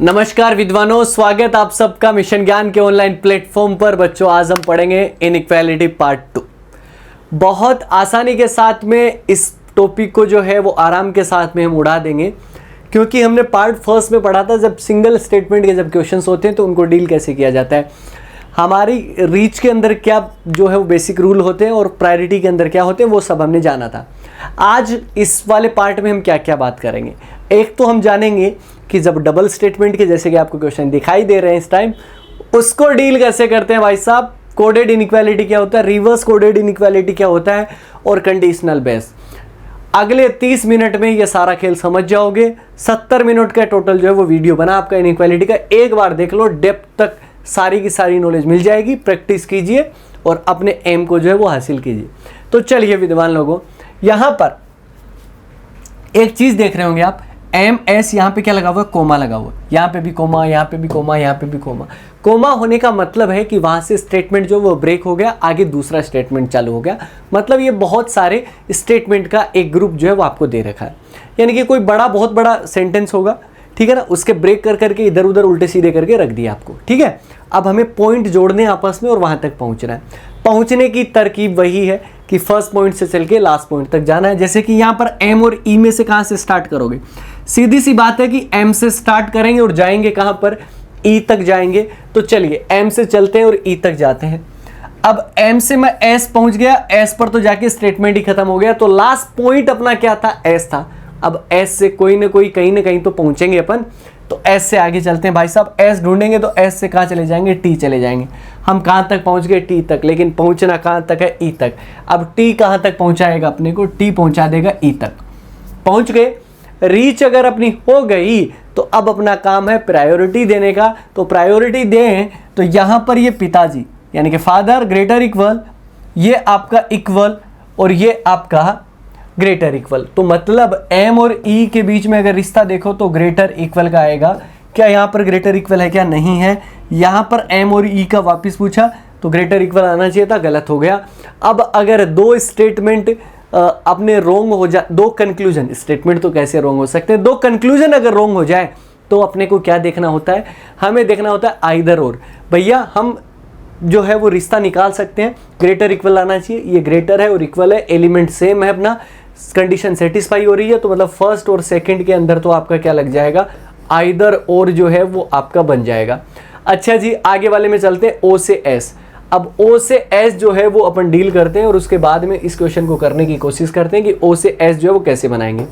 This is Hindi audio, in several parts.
नमस्कार विद्वानों, स्वागत आप सबका मिशन ज्ञान के ऑनलाइन प्लेटफॉर्म पर। बच्चों, आज हम पढ़ेंगे इनइक्वालिटी पार्ट 2। बहुत आसानी के साथ में इस टॉपिक को जो है वो आराम के साथ में हम उड़ा देंगे, क्योंकि हमने पार्ट फर्स्ट में पढ़ा था जब सिंगल स्टेटमेंट के जब क्वेश्चंस होते हैं तो उनको डील कैसे किया जाता है, हमारी रीच के अंदर क्या जो है वो बेसिक रूल होते हैं और प्रायोरिटी के अंदर क्या होते हैं, वो सब हमने जाना था। आज इस वाले पार्ट में हम क्या क्या बात करेंगे। एक तो हम जानेंगे कि जब डबल स्टेटमेंट के जैसे कि आपको क्वेश्चन दिखाई दे रहे हैं इस टाइम, उसको डील कैसे करते हैं भाई साहब। कोडेड इनइक्वालिटी क्या होता है, रिवर्स कोडेड इनइक्वालिटी क्या होता है, और कंडीशनल बेस। अगले 30 मिनट में ये सारा खेल समझ जाओगे। 70 मिनट का टोटल जो है वो वीडियो बना आपका इनइक्वालिटी का। एक बार देख लो, डेप्थ तक सारी की सारी नॉलेज मिल जाएगी। प्रैक्टिस कीजिए और अपने एम को जो है वो हासिल कीजिए। तो चलिए विद्वान लोगों, यहां पर एक चीज देख रहे होंगे आप, एम एस, यहाँ पे क्या लगा हुआ है, कोमा लगा हुआ है। यहाँ पे भी कोमा, यहाँ पे भी कोमा, यहाँ पे भी कोमा। कोमा होने का मतलब है कि वहां से स्टेटमेंट जो वो ब्रेक हो गया, आगे दूसरा स्टेटमेंट चालू हो गया। मतलब ये बहुत सारे स्टेटमेंट का एक ग्रुप जो है वो आपको दे रखा है। यानी कि कोई बहुत बड़ा सेंटेंस होगा, ठीक है ना, उसके ब्रेक कर करके इधर उधर उल्टे सीधे करके रख दिया आपको, ठीक है। अब हमें पॉइंट जोड़ने आपस में और वहां तक पहुंचना है। पहुंचने की तरकीब वही है कि फर्स्ट पॉइंट से चल के लास्ट पॉइंट तक जाना है। जैसे कि यहाँ पर एम और ई में से कहां से स्टार्ट करोगे, सीधी सी बात है कि एम से स्टार्ट करेंगे और जाएंगे कहां पर, ई तक जाएंगे। तो चलिए एम से चलते हैं और ई तक जाते हैं। अब एम से मैं एस पहुंच गया, एस पर तो जाके स्टेटमेंट ही खत्म हो गया। तो लास्ट पॉइंट अपना क्या था, एस था। अब एस से कोई ना कोई कहीं ना कहीं तो पहुंचेंगे अपन। तो एस से आगे चलते हैं भाई साहब। एस ढूंढेंगे तो एस से कहाँ चले जाएंगे, टी चले जाएंगे। हम कहाँ तक पहुंच गए, टी तक, लेकिन पहुंचना कहाँ तक है, ई तक। अब टी कहाँ तक पहुंचाएगा अपने को, टी पहुंचा देगा ई तक। पहुंच गए, रीच अगर अपनी हो गई तो अब अपना काम है प्रायोरिटी देने का। तो प्रायोरिटी दें तो यहाँ पर ये पिताजी यानी कि फादर ग्रेटर इक्वल, ये आपका इक्वल और ये आपका ग्रेटर इक्वल। तो मतलब एम और ई के बीच में अगर रिश्ता देखो तो ग्रेटर इक्वल का आएगा। क्या यहाँ पर ग्रेटर इक्वल है, क्या नहीं है। यहाँ पर एम और ई का वापस पूछा तो ग्रेटर इक्वल आना चाहिए था, गलत हो गया। अब अगर दो स्टेटमेंट अपने रोंग हो जाए, दो कंक्लूजन, स्टेटमेंट तो कैसे रोंग हो सकते हैं, दो कंक्लूजन अगर रोंग हो जाए तो अपने को क्या देखना होता है, हमें देखना होता है आइदर और। भैया हम जो है वो रिश्ता निकाल सकते हैं, ग्रेटर इक्वल आना चाहिए। ये ग्रेटर है और इक्वल है, एलिमेंट सेम है, अपना कंडीशन सेटिस्फाई हो रही है। तो मतलब फर्स्ट और सेकंड के अंदर तो आपका क्या लग जाएगा, आइदर और जो है वो आपका बन जाएगा। अच्छा जी, आगे वाले में चलते हैं, ओ से एस। अब ओ से एस जो है वो अपन डील करते हैं और उसके बाद में इस क्वेश्चन को करने की कोशिश करते हैं कि ओ से एस जो है वो कैसे बनाएंगे।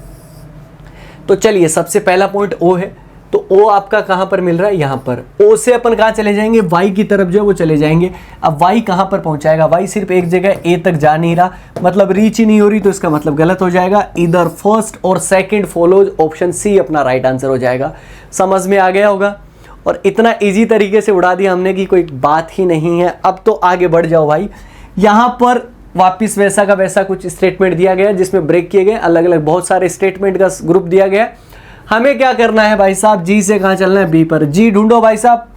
तो चलिए, सबसे पहला पॉइंट ओ है। तो ओ आपका कहां पर मिल रहा है, यहां पर। ओ से अपन कहां चले जाएंगे, वाई की तरफ जो है वो चले जाएंगे। अब वाई कहां पर पहुंचाएगा, वाई सिर्फ एक जगह ए तक जा नहीं रहा, मतलब रीच ही नहीं हो रही। तो इसका मतलब गलत हो जाएगा। इधर फर्स्ट और सेकंड फॉलोज, ऑप्शन सी अपना राइट आंसर हो जाएगा। समझ में आ गया होगा। और इतना इजी तरीके से उड़ा दिया हमने कि कोई बात ही नहीं है। अब तो आगे बढ़ जाओ भाई। यहां पर वापिस वैसा का वैसा कुछ स्टेटमेंट दिया गया जिसमें ब्रेक किए गए, अलग अलग बहुत सारे स्टेटमेंट का ग्रुप दिया गया। हमें क्या करना है भाई साहब, जी से कहां चलना है, बी पर। जी ढूंढो भाई साहब,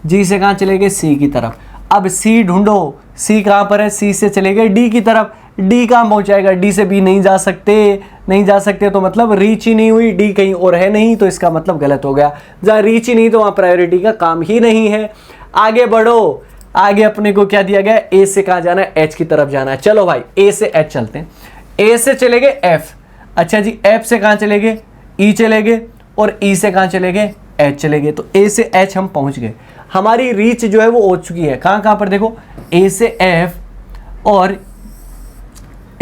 जी से कहां चले गए, सी की तरफ। अब सी ढूंढो, सी कहां पर है, सी से चले गए डी की तरफ। डी कहां पहुंचाएगा, डी से बी नहीं जा सकते, नहीं जा सकते तो मतलब रीच ही नहीं हुई। डी कहीं और है नहीं, तो इसका मतलब गलत हो गया। जहां रीच ही नहीं तो वहां प्रायोरिटी का काम ही नहीं है। आगे बढ़ो, आगे अपने को क्या दिया गया, ए से कहां जाना है, एच की तरफ जाना है। चलो भाई, ए से एच चलते हैं। ए से चले गए एफ। अच्छा जी, एफ से कहां चले गए, ई चले गए, और ई से कहां चले गए, एच चले गए। तो ए से एच हम पहुंच गए। हमारी रीच जो है वो हो चुकी है। कहां कहां पर देखो, ए से एफ, और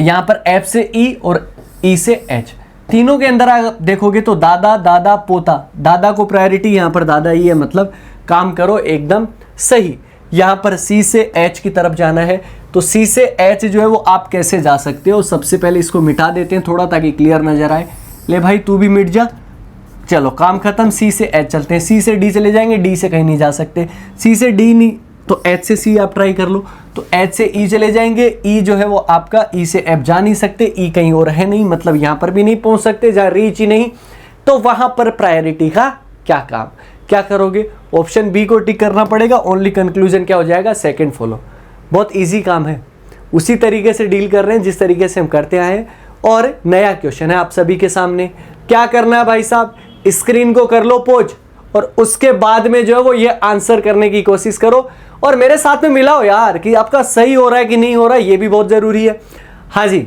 यहां पर एफ से ई और ई से एच। तीनों के अंदर आप देखोगे तो दादा दादा पोता, दादा को प्रायोरिटी यहां पर दादा ही है, मतलब काम करो एकदम सही। यहां पर सी से एच की तरफ जाना है। तो सी से एच जो है वो आप कैसे जा सकते हो, सबसे पहले इसको मिटा देते हैं थोड़ा ताकि क्लियर नजर आए। ले भाई तू भी मिट जा। चलो काम खत्म। सी से एच चलते हैं। सी से डी चले जाएंगे, डी से कहीं नहीं जा सकते। सी से डी नहीं तो एच से सी आप ट्राई कर लो। तो एच से ई चले जाएंगे। ई जो है वो आपका, ई से एफ जा नहीं सकते, ई कहीं और है नहीं, मतलब यहां पर भी नहीं पहुंच सकते जहां रीच ही नहीं। तो वहां पर प्रायोरिटी का क्या काम, क्या करोगे, ऑप्शन बी को टिक करना पड़ेगा। ओनली कंक्लूजन क्या हो जाएगा, सेकंड फॉलो। बहुत इजी काम है, उसी तरीके से डील कर रहे हैं जिस तरीके से हम करते आए हैं। और नया क्वेश्चन है आप सभी के सामने। क्या करना है भाई साहब, स्क्रीन को कर लो पॉज और उसके बाद में जो है वो ये आंसर करने की कोशिश करो और मेरे साथ में मिलाओ यार कि आपका सही हो रहा है कि नहीं हो रहा है, ये भी बहुत जरूरी है। हाँ जी,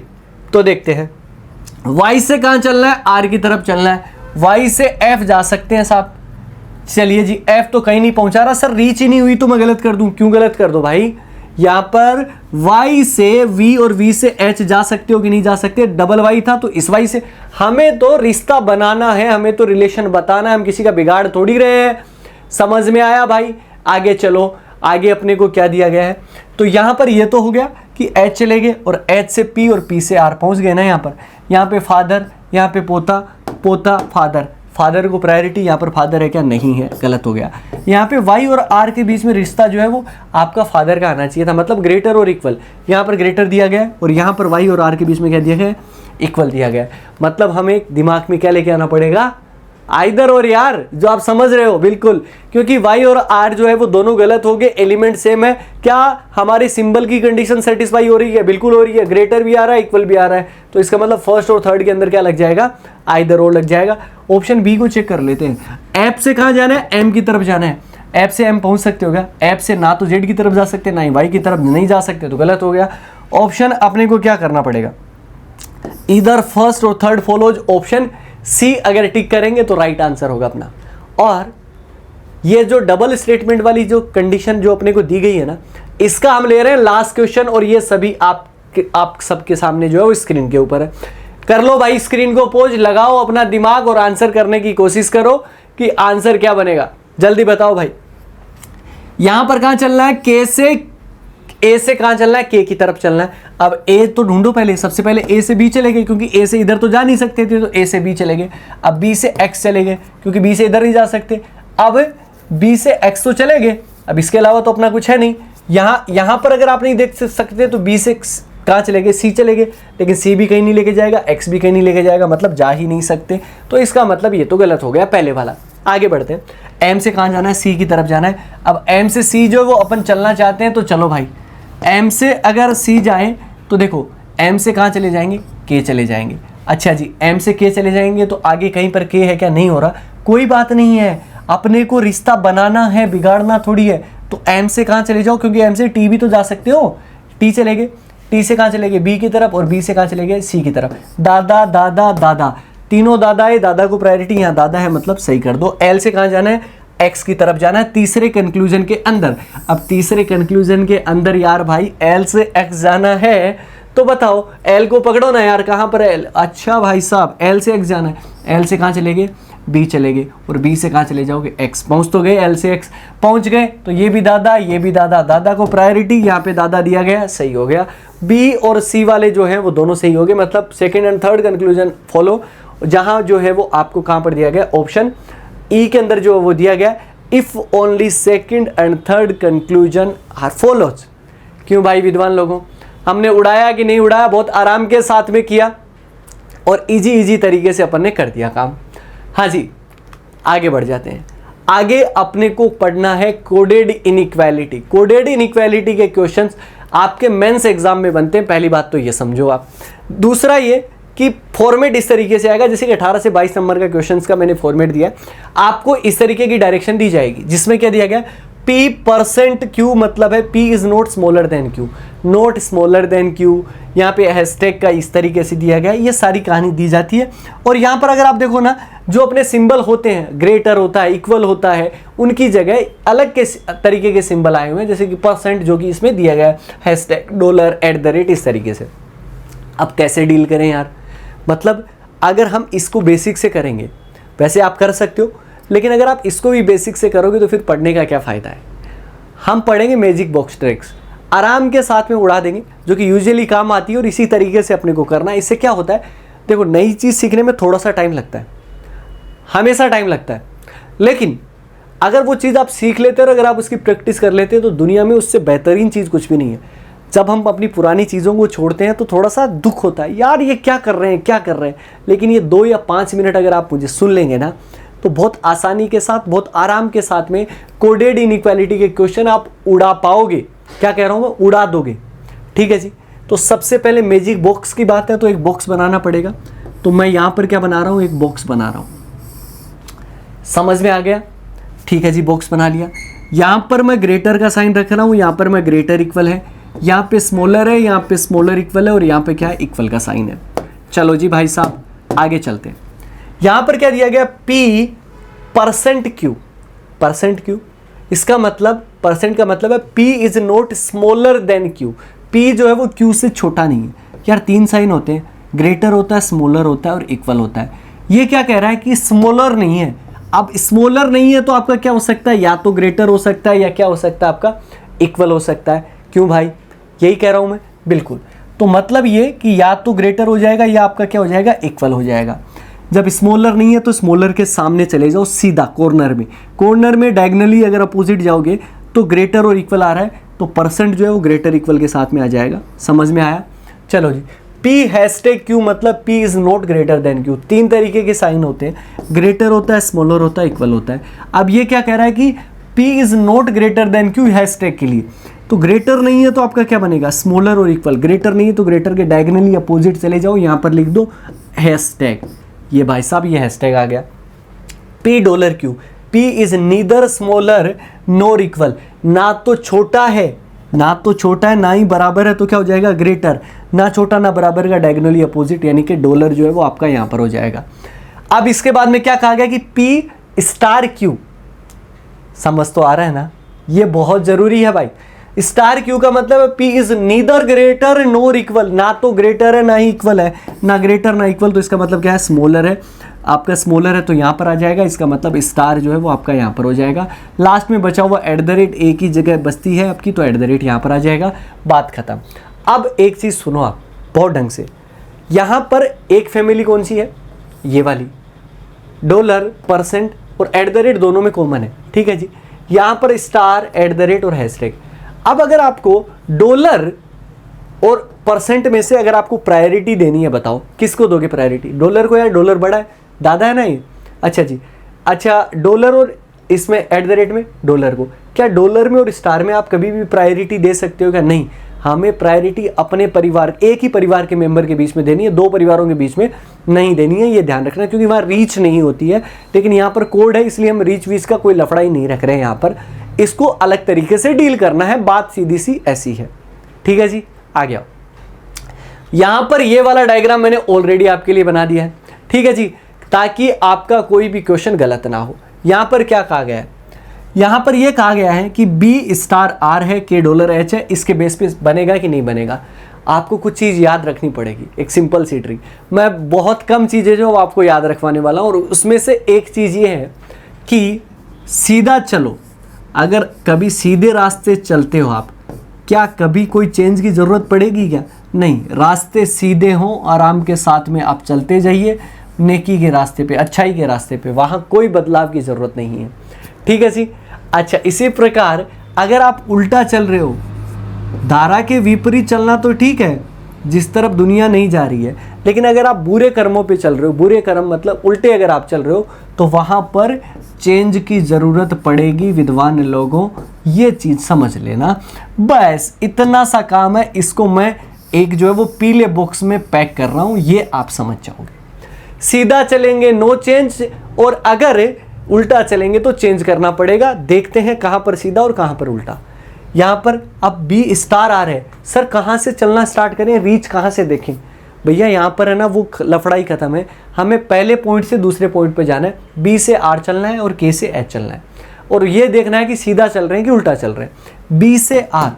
तो देखते हैं y से कहां चलना है, r की तरफ चलना है। y से f जा सकते हैं साहब, चलिए जी f तो कहीं नहीं पहुंचा रहा सर, रीच ही नहीं हुई तो मैं गलत कर दूं, क्यों गलत कर दो भाई, यहां पर y से v और v से h जा सकते हो कि नहीं जा सकते, डबल y था तो इस y से, हमें तो रिश्ता बनाना है, हमें तो रिलेशन बताना है, हम किसी का बिगाड़ थोड़ी रहे हैं। समझ में आया भाई? आगे चलो, आगे अपने को क्या दिया गया है, तो यहां पर ये तो हो गया कि h चले गए और h से p और p से r पहुंच गए ना। यहाँ पे फादर, यहाँ पे पोता, पोता फादर, फादर को प्रायोरिटी, यहाँ पर फादर है क्या, नहीं है, गलत हो गया। यहाँ पे y और r के बीच में रिश्ता जो है वो आपका फादर का आना चाहिए था, मतलब ग्रेटर और इक्वल। यहाँ पर ग्रेटर दिया गया है और यहाँ पर y और r के बीच में क्या दिया गया है, इक्वल दिया गया है। मतलब हमें दिमाग में क्या लेके आना पड़ेगा, आइदर और यार, जो आप समझ रहे हो बिल्कुल, क्योंकि y और r जो है वो दोनों गलत हो गए, एलिमेंट सेम है। क्या हमारे सिंबल की कंडीशन सेटिस्फाई हो रही है, बिल्कुल हो रही है, ग्रेटर भी आ रहा है, इक्वल भी आ रहा है, तो इसका मतलब फर्स्ट और थर्ड के अंदर क्या लग जाएगा, आइदर और लग जाएगा। ऑप्शन बी को चेक कर लेते हैं। ऐप से कहाँ जाना है, एम की तरफ जाना है, ऐप से एम पहुंच सकते हो क्या, ऐप से ना तो जेड की तरफ जा सकते ना ही वाई की तरफ नहीं जा सकते, तो गलत हो गया। ऑप्शन अपने को क्या करना पड़ेगा, इधर फर्स्ट और थर्ड फॉलोज ऑप्शन सी, अगर टिक करेंगे तो राइट आंसर होगा अपना। और ये जो डबल स्टेटमेंट वाली जो कंडीशन जो अपने को दी गई है ना, इसका हम ले रहे हैं लास्ट क्वेश्चन, और ये सभी आप सबके सामने जो है वो स्क्रीन के ऊपर है। कर लो भाई स्क्रीन को पोज, लगाओ अपना दिमाग और आंसर करने की कोशिश करो कि आंसर क्या बनेगा, जल्दी बताओ भाई। यहां पर कहां चलना है, के से, ए से कहां चलना है, के की तरफ चलना है। अब ए तो ढूंढो पहले, सबसे पहले ए से बी चले गए, क्योंकि ए से इधर तो जा नहीं सकते थे, तो ए से बी चले गए। अब बी से एक्स चले गए, क्योंकि बी से इधर नहीं जा सकते। अब बी से एक्स तो चले गए, अब इसके अलावा तो अपना कुछ है नहीं। यहां पर अगर आप नहीं देख सकते तो बी से कहाँ चले गए, सी चले गए, लेकिन सी भी कहीं नहीं लेके जाएगा, एक्स भी कहीं नहीं लेके जाएगा, मतलब जा ही नहीं सकते, तो इसका मतलब ये तो गलत हो गया पहले वाला। आगे बढ़ते हैं, एम से कहाँ जाना है, सी की तरफ जाना है। अब एम से सी जो वो अपन चलना चाहते हैं, तो चलो भाई एम से अगर सी जाएं तो देखो एम से कहाँ चले जाएंगे, के चले जाएंगे। अच्छा जी, एम से के चले जाएंगे तो आगे कहीं पर के है क्या, नहीं हो रहा, कोई बात नहीं है, अपने को रिश्ता बनाना है, बिगाड़ना थोड़ी है। तो एम से कहाँ चले जाओ, क्योंकि एम से टी भी तो जा सकते हो, टी चले गए, टी से कहाँ चले गए, बी की तरफ, और बी से कहाँ चले गए, सी की तरफ। दादा दादा दादा, तीनों दादा है, दादा को प्रायोरिटी, यहाँ दादा है मतलब सही कर दो। एल से कहाँ जाना है, एक्स की तरफ जाना है, तीसरे कंक्लूजन के अंदर। अब तीसरे कंक्लूजन के अंदर यार भाई एल से एक्स जाना है, तो बताओ एल को पकड़ो ना यार, कहाँ पर एल, अच्छा भाई साहब एल से एक्स जाना है, एल से कहाँ चले गए, बी चले गए, और बी से कहाँ चले जाओगे, एक्स, पहुँच तो गए, एल से एक्स पहुँच गए, तो ये भी दादा, ये भी दादा, दादा को प्रायोरिटी, यहाँ पे दादा दिया गया, सही हो गया। बी और सी वाले जो हैं वो दोनों सही हो गए, मतलब second and third conclusion follow, जहाँ जो है वो आपको कहाँ पर दिया गया, ऑप्शन ई के अंदर जो वो दिया गया, if only second and third conclusion are follows. क्यों भाई विद्वान लोगों, हमने उड़ाया कि नहीं उड़ाया, बहुत आराम के साथ में किया और इजी तरीके से अपन ने कर दिया काम। हाँ जी, आगे बढ़ जाते हैं। आगे अपने को पढ़ना है कोडेड इनइक्वालिटी। कोडेड इनइक्वालिटी के क्वेश्चंस आपके मेंस एग्जाम में बनते हैं, पहली बात तो ये समझो आप। दूसरा ये कि फॉर्मेट इस तरीके से आएगा, जैसे कि 18 से 22 नंबर का क्वेश्चंस का मैंने फॉर्मेट दिया है, आपको इस तरीके की डायरेक्शन दी जाएगी, जिसमें क्या दिया गया, P% मतलब है P is not smaller than Q, not smaller than Q। यहाँ पे हैशटैग का इस तरीके से दिया गया है, ये सारी कहानी दी जाती है। और यहाँ पर अगर आप देखो ना, जो अपने सिंबल होते हैं, ग्रेटर होता है, इक्वल होता है, उनकी जगह अलग के तरीके के सिंबल आए हुए हैं, जैसे कि %, जो कि इसमें दिया गया है, हैशटैग, $, इस तरीके से। अब कैसे डील करें यार, मतलब अगर हम इसको बेसिक से करेंगे, वैसे आप कर सकते हो, लेकिन अगर आप इसको भी बेसिक से करोगे तो फिर पढ़ने का क्या फ़ायदा है। हम पढ़ेंगे मैजिक बॉक्स ट्रिक्स, आराम के साथ में उड़ा देंगे, जो कि यूजुअली काम आती है, और इसी तरीके से अपने को करना है। इससे क्या होता है, देखो नई चीज़ सीखने में थोड़ा सा टाइम लगता है, हमेशा टाइम लगता है, लेकिन अगर वो चीज़ आप सीख लेते हो और अगर आप उसकी प्रैक्टिस कर लेते हो, तो दुनिया में उससे बेहतरीन चीज़ कुछ भी नहीं है। जब हम अपनी पुरानी चीज़ों को छोड़ते हैं तो थोड़ा सा दुख होता है, यार ये क्या कर रहे हैं, क्या कर रहे हैं, लेकिन ये 2 या 5 मिनट अगर आप मुझे सुन लेंगे ना, तो बहुत आसानी के साथ, बहुत आराम के साथ में कोडेड इनइक्वालिटी के क्वेश्चन आप उड़ा पाओगे। क्या कह रहा हूँ मैं, उड़ा दोगे, ठीक है जी। तो सबसे पहले मैजिक बॉक्स की बात है, तो एक बॉक्स बनाना पड़ेगा। तो मैं यहाँ पर क्या बना रहा हूँ, एक बॉक्स बना रहा हूँ, समझ में आ गया। ठीक है जी, बॉक्स बना लिया। यहाँ पर मैं ग्रेटर का साइन रख रहा हूँ, यहाँ पर मैं ग्रेटर इक्वल है, यहाँ पे स्मॉलर है, यहाँ पे स्मॉलर इक्वल है और यहाँ पे क्या है, इक्वल का साइन है। चलो जी भाई साहब आगे चलते हैं। यहाँ पर क्या दिया गया, P percent Q, percent Q, इसका मतलब परसेंट का मतलब है P is not smaller than Q, P जो है वो Q से छोटा नहीं है। यार 3 साइन होते हैं, ग्रेटर होता है, स्मॉलर होता है और इक्वल होता है। ये क्या कह रहा है कि स्मॉलर नहीं है। अब स्मॉलर नहीं है तो आपका क्या हो सकता है, या तो ग्रेटर हो सकता है या क्या हो सकता है, आपका इक्वल हो सकता है। क्यों भाई, यही कह रहा हूं मैं, बिल्कुल। तो मतलब ये कि या तो ग्रेटर हो जाएगा या आपका क्या हो जाएगा, इक्वल हो जाएगा। जब स्मॉलर नहीं है तो स्मॉलर के सामने चले जाओ सीधा कॉर्नर में, कॉर्नर में डायगनली अगर अपोजिट जाओगे तो ग्रेटर और इक्वल आ रहा है तो परसेंट जो है वो ग्रेटर इक्वल के साथ में आ जाएगा। समझ में आया? चलो जी, P हैशटैग Q मतलब P is not greater than Q। 3 तरीके के साइन होते हैं, ग्रेटर होता है, स्मॉलर होता है, इक्वल होता है। अब ये क्या कह रहा है कि P is not greater than Q hashtag के लिए, तो ग्रेटर नहीं है तो आपका क्या बनेगा, स्मॉलर और इक्वल। ग्रेटर नहीं है तो ग्रेटर के डायगनली अपोजिट चले जाओ, यहाँ पर लिख दो हैशटैग। ये भाई साहब ये हैशटैग आ गया। P dollar Q, P is neither smaller nor equal, ना तो छोटा है, ना तो छोटा है ना ही बराबर है, तो क्या हो जाएगा, ग्रेटर। ना छोटा ना बराबर का डायगोनली अपोजिट, यानी कि डॉलर जो है वो आपका यहाँ पर हो जाएगा। अब इसके बाद में क्या कहा गया कि P स्टार Q, समझ तो आ रहा है ना, ये बहुत जरूरी है भाई। स्टार Q का मतलब है P is neither greater NOR equal, ना तो ग्रेटर है ना ही इक्वल है, ना ग्रेटर ना इक्वल, तो इसका मतलब क्या है, स्मॉलर है। आपका स्मॉलर है तो यहाँ पर आ जाएगा, इसका मतलब स्टार जो है वो आपका यहाँ पर हो जाएगा। लास्ट में बचा हुआ @ एक ही जगह बचती है आपकी, तो @ यहाँ पर आ जाएगा, बात खत्म। अब एक चीज़ सुनो आप बहुत ढंग से, यहाँ पर एक फैमिली कौन सी है, ये वाली, डॉलर, परसेंट और @ दोनों में कॉमन है, ठीक है जी। यहाँ पर स्टार, @ और हैशटैग। अब अगर आपको डॉलर और परसेंट में से अगर आपको प्रायोरिटी देनी है, बताओ किसको दोगे प्रायोरिटी, डॉलर को? यार डॉलर बड़ा है, दादा है ना ये। अच्छा जी, अच्छा डॉलर और इसमें @ में डॉलर को, क्या डॉलर में और स्टार में आप कभी भी प्रायोरिटी दे सकते हो क्या? नहीं, हमें प्रायोरिटी अपने परिवार, एक ही परिवार के मेंबर के बीच में देनी है, 2 परिवारों के बीच में नहीं देनी है, ये ध्यान रखना, क्योंकि वहाँ रीच नहीं होती है। लेकिन यहाँ पर कोड है, इसलिए हम रीच वीच का कोई लफड़ा ही नहीं रख रहे हैं यहाँ पर, इसको अलग तरीके से डील करना है, बात सीधी सी ऐसी है, ठीक है जी। आ गया, यहाँ पर ये वाला डायग्राम मैंने ऑलरेडी आपके लिए बना दिया है, ठीक है जी, ताकि आपका कोई भी क्वेश्चन गलत ना हो। यहाँ पर क्या कहा गया है, यहाँ पर यह कहा गया है कि B स्टार R है, K डॉलर H है, इसके बेस पे बनेगा कि नहीं बनेगा। आपको कुछ चीज़ याद रखनी पड़ेगी, एक सिंपल सी ट्रिक। मैं बहुत कम चीज़ें जो आपको याद रखवाने वाला हूँ, और उसमें से एक चीज़ ये है कि सीधा चलो। अगर कभी सीधे रास्ते चलते हो आप, क्या कभी कोई चेंज की ज़रूरत पड़ेगी क्या? नहीं, रास्ते सीधे हों, आराम के साथ में आप चलते जाइए, नेकी के रास्ते पे, अच्छाई के रास्ते पे, वहाँ कोई बदलाव की ज़रूरत नहीं है, ठीक है जी। अच्छा, इसी प्रकार अगर आप उल्टा चल रहे हो, धारा के विपरीत चलना तो ठीक है, जिस तरफ दुनिया नहीं जा रही है, लेकिन अगर आप बुरे कर्मों पे चल रहे हो, बुरे कर्म मतलब उल्टे अगर आप चल रहे हो, तो वहाँ पर चेंज की ज़रूरत पड़ेगी विद्वान लोगों, ये चीज़ समझ लेना। बस इतना सा काम है, इसको मैं एक जो है वो पीले बॉक्स में पैक कर रहा हूँ, ये आप समझ जाओगे। सीधा चलेंगे नो चेंज, और अगर उल्टा चलेंगे तो चेंज करना पड़ेगा। देखते हैं कहाँ पर सीधा और कहाँ पर उल्टा। यहाँ पर अब B स्टार R है, सर कहाँ से चलना स्टार्ट करें, रीच कहाँ से देखें? भैया यहाँ पर है ना वो लफड़ाई खत्म है, हमें पहले पॉइंट से दूसरे पॉइंट पे जाना है, B से R चलना है और K से H चलना है, और ये देखना है कि सीधा चल रहे हैं कि उल्टा चल रहे हैं। B से R,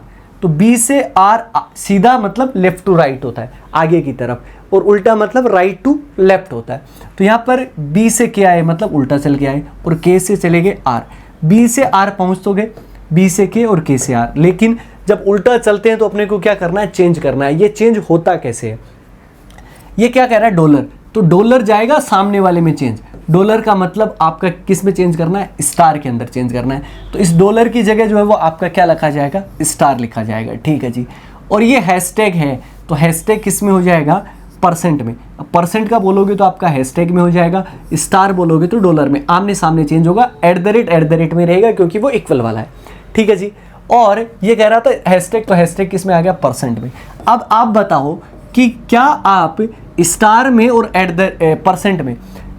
तो B से R सीधा मतलब लेफ्ट टू राइट होता है, आगे की तरफ, और उल्टा मतलब राइट टू लेफ्ट होता है। तो यहाँ पर B से K आए मतलब उल्टा चल के आए, और K से चले गए R। B से R पहुँच तो गए, B से K और K से R, लेकिन जब उल्टा चलते हैं तो अपने को क्या करना है, चेंज करना है। ये चेंज होता कैसे है, ये क्या कह रहा है, डॉलर, तो डॉलर जाएगा सामने वाले में चेंज। डॉलर का मतलब आपका किस में चेंज करना है, स्टार के अंदर चेंज करना है, तो इस डॉलर की जगह जो है वो आपका क्या लिखा जाएगा, स्टार लिखा जाएगा, ठीक है जी। और ये हैशटैग है, तो हैशटैग किस में हो जाएगा, परसेंट में। अब परसेंट का बोलोगे तो आपका हैशटैग में हो जाएगा, स्टार बोलोगे तो डॉलर में, आमने सामने चेंज होगा, @ में रहेगा क्योंकि वो इक्वल वाला है, ठीक है जी। और ये कह रहा था हैशटैग, तो हैशटैग किस में आ गया, परसेंट में। अब आप बताओ कि क्या आप स्टार में और परसेंट में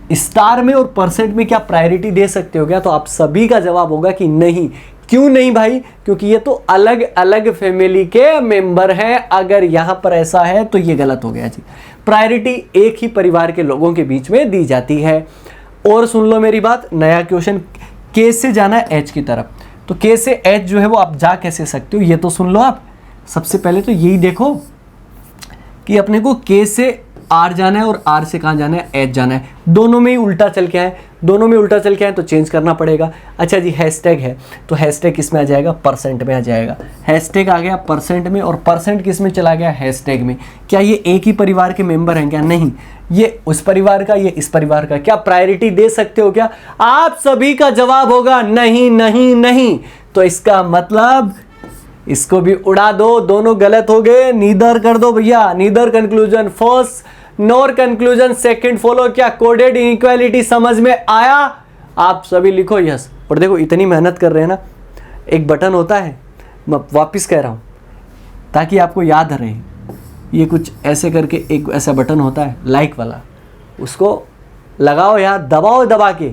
स्टार में और परसेंट में क्या प्रायोरिटी दे सकते हो क्या? तो आप सभी का जवाब होगा कि नहीं। क्यों नहीं भाई? क्योंकि ये तो अलग अलग फैमिली के मेंबर हैं। अगर यहां पर ऐसा है तो ये गलत हो गया जी। प्रायोरिटी एक ही परिवार के लोगों के बीच में दी जाती है। और सुन लो मेरी बात, नया क्वेश्चन, के से जाना है एच की तरफ। तो के से एच जो है वो आप जा कैसे सकते हो, ये तो सुन लो आप। सबसे पहले तो यही देखो कि अपने को के से आर जाना है और आर से कहाँ जाना है, एच जाना है। दोनों में ही उल्टा चल के आए, दोनों में उल्टा चल के आए तो चेंज करना पड़ेगा। अच्छा जी, हैशटैग है तो हैशटैग किस में आ जाएगा, परसेंट में आ जाएगा। हैशटैग आ गया परसेंट में और परसेंट किस में चला गया, हैशटैग में। क्या ये एक ही परिवार के मेंबर हैं क्या? नहीं, ये उस परिवार का, ये इस परिवार का। क्या प्रायोरिटी दे सकते हो क्या? आप सभी का जवाब होगा नहीं नहीं नहीं। तो इसका मतलब इसको भी उड़ा दो, दोनों गलत हो गए। नीदर कर दो भैया, neither conclusion first nor conclusion second follow. क्या कोडेड इनइक्वालिटी समझ में आया? आप सभी लिखो यस। और देखो इतनी मेहनत कर रहे हैं ना, एक बटन होता है, मैं वापस कह रहा हूं ताकि आपको याद रहे, ये कुछ ऐसे करके एक ऐसा बटन होता है लाइक वाला, उसको लगाओ यार, दबाओ दबा के,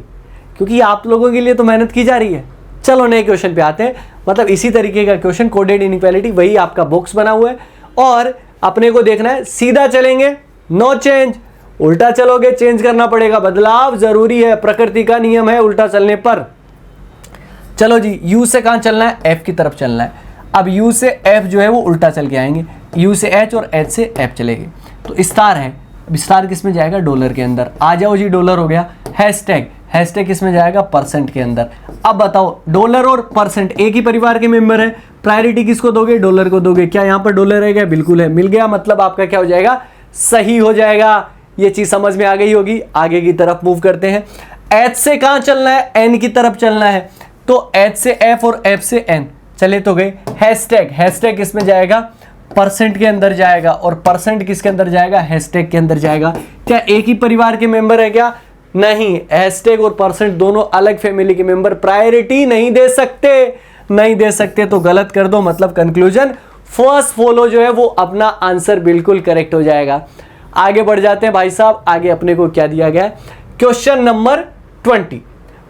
क्योंकि आप लोगों के लिए तो मेहनत की जा रही है। चलो नए क्वेश्चन पे आते हैं। मतलब इसी तरीके का क्वेश्चन, कोडेड इनइक्वालिटी, वही आपका बॉक्स बना हुआ है और अपने को देखना है सीधा चलेंगे नो चेंज, उल्टा चलोगे चेंज करना पड़ेगा। बदलाव जरूरी है, प्रकृति का नियम है उल्टा चलने पर। चलो जी, यू से कहां चलना है, एफ की तरफ चलना है। अब यू से एफ जो है वो उल्टा चल के आएंगे, यू से एच और एच से एफ चलेंगे। तो स्टार है, अब स्टार किस में जाएगा, डॉलर के अंदर। आ जाओ जी, डॉलर हो गया। हैशटैग, हैशटैग किस में जाएगा, परसेंट के अंदर। अब बताओ, डॉलर और परसेंट एक ही परिवार के मेंबर है, प्रायोरिटी किसको दोगे, डॉलर को दोगे। क्या यहाँ पर डॉलर है क्या, बिल्कुल है, मिल गया। मतलब आपका क्या हो जाएगा, सही हो जाएगा। ये चीज समझ में आ गई होगी। आगे की तरफ मूव करते हैं। एच से कहां चलना है, एन की तरफ चलना है। तो एच से एफ और एफ से एन चले तो गए। हैशटैग, हैशटैग किसमें जाएगा, परसेंट के अंदर जाएगा। और परसेंट किसके अंदर जाएगा, हैशटैग के अंदर जाएगा। क्या एक ही परिवार के मेंबर है क्या? नहीं, हैशटैग और परसेंट दोनों अलग फैमिली के मेंबर, प्रायोरिटी नहीं दे सकते। नहीं दे सकते तो गलत कर दो। मतलब कंक्लूजन फर्स्ट फॉलो जो है वो अपना आंसर बिल्कुल करेक्ट हो जाएगा। आगे बढ़ जाते हैं भाई साहब। आगे अपने को क्या दिया गया है, क्वेश्चन नंबर 20,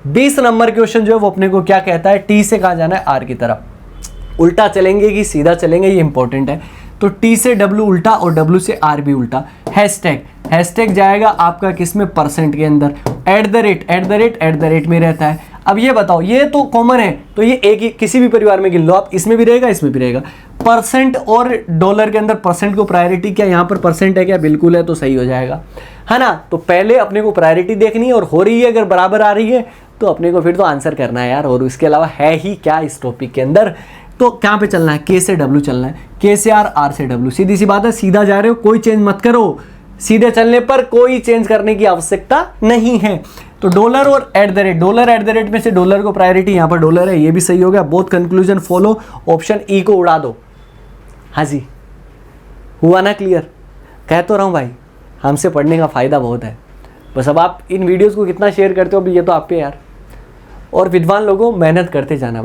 20 नंबर क्वेश्चन जो है वो अपने को क्या कहता है, टी से कहां जाना है, आर की तरफ। उल्टा चलेंगे कि सीधा चलेंगे, ये इंपॉर्टेंट है। तो टी से डब्ल्यू उल्टा और डब्ल्यू से आर भी उल्टा। हैशटैग, हैशटैग जाएगा आपका किसमें, परसेंट के अंदर। Eight the rate, eight the rate, eight the rate में रहता है। अब ये बताओ, ये तो कॉमन है तो ये एक ही किसी भी परिवार में गिन लो आप, इसमें भी रहेगा इसमें भी रहेगा। परसेंट और डॉलर के अंदर परसेंट को प्रायोरिटी, क्या यहाँ पर परसेंट है क्या, बिल्कुल है, तो सही हो जाएगा, है ना। तो पहले अपने को प्रायोरिटी देखनी है और हो रही है, अगर बराबर आ रही है तो अपने को फिर तो आंसर करना है यार। और इसके अलावा है ही क्या इस टॉपिक के अंदर। तो कहाँ पे चलना है, के से डब्ल्यू चलना है, के से आर, आर से डब्ल्यू। सीधी सी बात है, सीधा जा रहे हो, कोई चेंज मत करो। सीधे चलने पर कोई चेंज करने की आवश्यकता नहीं है। तो डॉलर और eight the rate, dollar at the rate में से डॉलर को प्रायोरिटी, यहाँ पर डॉलर है, ये भी सही हो गया। Both conclusion follow, option E को उड़ा दो। हाँ जी, हुआ ना क्लियर? कह तो रहा हूँ भाई, हमसे पढ़ने का फ़ायदा बहुत है। बस अब आप इन वीडियोज़ को कितना शेयर करते हो अभी ये तो आप पे यार। और विद्वान लोगों, मेहनत करते जाना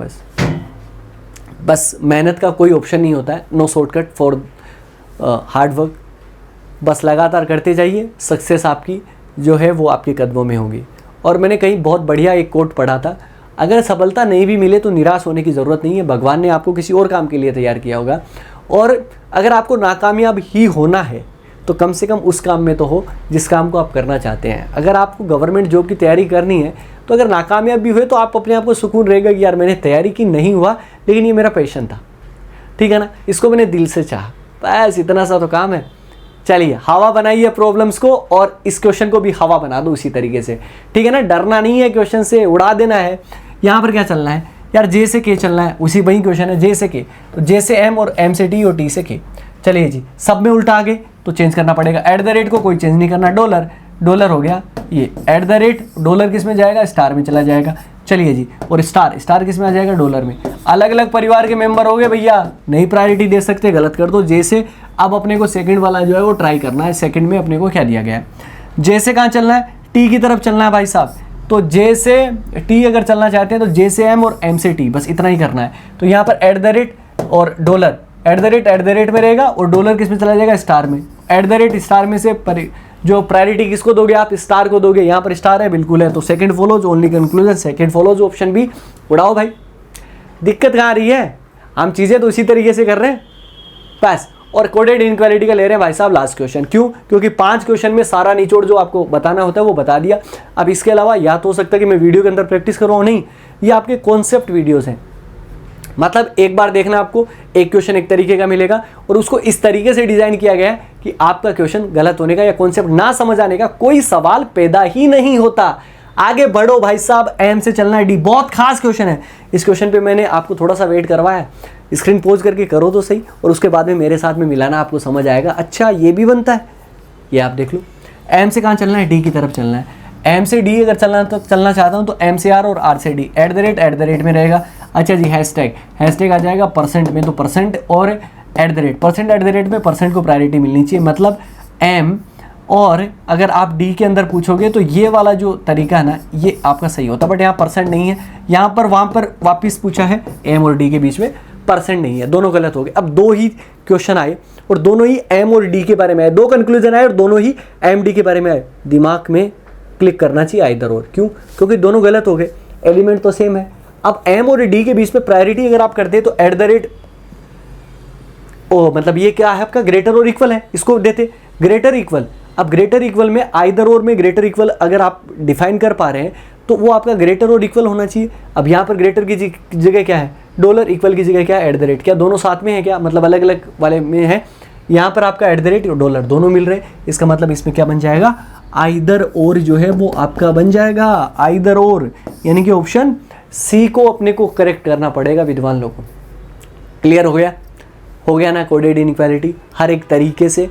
बस मेहनत का कोई ऑप्शन नहीं होता है, no shortcut for hard work. बस लगातार करते जाइए, सक्सेस आपकी जो है वो आपके कदमों में होगी। और मैंने कहीं बहुत बढ़िया एक कोट पढ़ा था, अगर सफलता नहीं भी मिले तो निराश होने की ज़रूरत नहीं है, भगवान ने आपको किसी और काम के लिए तैयार किया होगा। और अगर आपको नाकामयाब ही होना है तो कम से कम उस काम में तो हो जिस काम को आप करना चाहते हैं। अगर आपको गवर्नमेंट जॉब की तैयारी करनी है तो अगर नाकामयाब भी हुए तो आप अपने आप को सुकून रहेगा कि यार मैंने तैयारी की, नहीं हुआ लेकिन ये मेरा पैशन था, ठीक है ना, इसको मैंने दिल से चाहा, बस इतना सा तो काम है। चलिए, हवा बनाइए प्रॉब्लम्स को और इस क्वेश्चन को भी हवा बना दो उसी तरीके से, ठीक है ना। डरना नहीं है क्वेश्चन से, उड़ा देना है। यहाँ पर क्या चलना है यार, जे से के चलना है, उसी वही क्वेश्चन है, जे से के, तो जे से एम और एम से टी और टी से के। चलिए जी, सब में उल्टा आगे तो चेंज करना पड़ेगा। एट द रेट को कोई चेंज नहीं करना, डॉलर, डॉलर हो गया ये। एट द रेट डॉलर किस में जाएगा, स्टार में चला जाएगा। चलिए जी, और स्टार, स्टार किस में आ जाएगा, डॉलर में। अलग अलग परिवार के मेंबर हो गए भैया, नहीं प्रायोरिटी दे सकते, गलत कर दो। जैसे अब अपने को सेकंड वाला जो है वो ट्राई करना है। सेकंड में अपने को क्या दिया गया है, जैसे कहाँ चलना है, टी की तरफ चलना है भाई साहब। तो जे से टी अगर चलना चाहते हैं तो जे से एम और एम से टी, बस इतना ही करना है। तो यहाँ पर एट द रेट और डॉलर, एट द रेट में रहेगा और डॉलर किस में चला जाएगा, स्टार में। एट द रेट स्टार में से जो प्रायोरिटी किसको दोगे आप, स्टार को दोगे, यहाँ पर स्टार है बिल्कुल है, तो second follows only conclusion, second follows option B. उड़ाओ भाई, दिक्कत कहाँ आ रही है, हम चीज़ें तो उसी तरीके से कर रहे हैं बस। और कोडेड इनक्वालिटी का ले रहे हैं भाई साहब लास्ट क्वेश्चन, क्यों, क्योंकि 5 क्वेश्चन में सारा निचोड़ जो आपको बताना होता है वो बता दिया। अब इसके अलावा या तो हो सकता है कि मैं वीडियो के अंदर प्रैक्टिस करवाऊँ, नहीं, ये आपके कॉन्सेप्ट वीडियोस हैं, मतलब एक बार देखना, आपको एक क्वेश्चन एक तरीके का मिलेगा और उसको इस तरीके से डिजाइन किया गया है कि आपका क्वेश्चन गलत होने का या कॉन्सेप्ट ना समझ आने का कोई सवाल पैदा ही नहीं होता। आगे बढ़ो भाई साहब, एम से चलना है डी, बहुत खास क्वेश्चन है। इस क्वेश्चन पे मैंने आपको थोड़ा सा वेट करवाया है, स्क्रीन पोज करके करो तो सही, और उसके बाद में मेरे साथ में मिलाना, आपको समझ आएगा अच्छा ये भी बनता है, ये आप देख लो। एम से कहाँ चलना है, डी की तरफ चलना है। एम से डी अगर चलना चाहता हूँ तो एम से आर और आर से डी, एट द रेट में रहेगा। अच्छा जी, हैशटैग आ जाएगा परसेंट में, तो परसेंट और एट द रेट में परसेंट को प्रायोरिटी मिलनी चाहिए, मतलब एम। और अगर आप डी के अंदर पूछोगे तो ये वाला जो तरीका है ना, ये आपका सही होता, बट यहाँ परसेंट नहीं है, यहाँ पर वहाँ पर वापस पूछा है एम और डी के बीच में परसेंट नहीं है, दोनों गलत हो गए। अब 2 ही क्वेश्चन आए और दोनों ही एम और डी के बारे में आए, 2 कंक्लूजन आए और दोनों ही एम डी के बारे में आए। दिमाग में क्लिक करना चाहिए आइदर और, क्यों, क्योंकि दोनों गलत हो गए, एलिमेंट तो सेम है। अब एम और डी के बीच में प्रायोरिटी अगर आप करते तो एट द रेट, ओ मतलब ये क्या है आपका, ग्रेटर और इक्वल है, इसको देते ग्रेटर इक्वल। अब ग्रेटर इक्वल में आइदर और में ग्रेटर इक्वल अगर आप डिफाइन कर पा रहे हैं तो वो आपका ग्रेटर और इक्वल होना चाहिए। अब यहाँ पर ग्रेटर की जगह क्या है डॉलर, इक्वल की जगह क्या है एट द रेट, क्या दोनों साथ में है क्या, मतलब अलग अलग वाले में है, यहाँ पर आपका एट द रेट और डॉलर दोनों मिल रहे हैं, इसका मतलब इसमें क्या बन जाएगा, आइदर और जो है वो आपका बन जाएगा आइदर और, यानी कि ऑप्शन सी को अपने को करेक्ट करना पड़ेगा विद्वान लोगों को। क्लियर हो गया ना, कोडेड इनइक्वालिटी हर एक तरीके से